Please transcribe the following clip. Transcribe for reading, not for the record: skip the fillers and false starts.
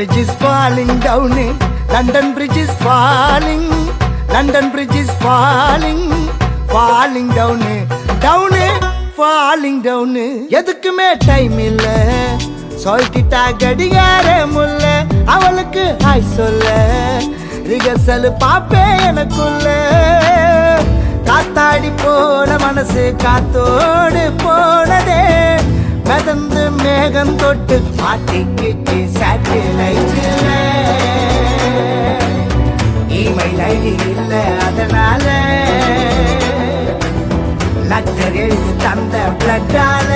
bridge is falling down. London bridge is falling. London bridge is falling. Falling down. Down. Falling down. எதுக்குமே time இல்ல சொல்லிட்டா கடிகார முல்ல அவளுக்கு ஹாய் சொல்ல ரிகர்சல் பாப்பே எனக்குள்ள காத்தாடி போன மனசு காத்தோடு போனதே மிதந்து மேகம் தொட்டு மாட்டிக்கிட்டு சேட்டலைட்ல இமெயில் ஐடி இல்ல அதனால லெட்டர் எழுதி தந்த பிளட்டால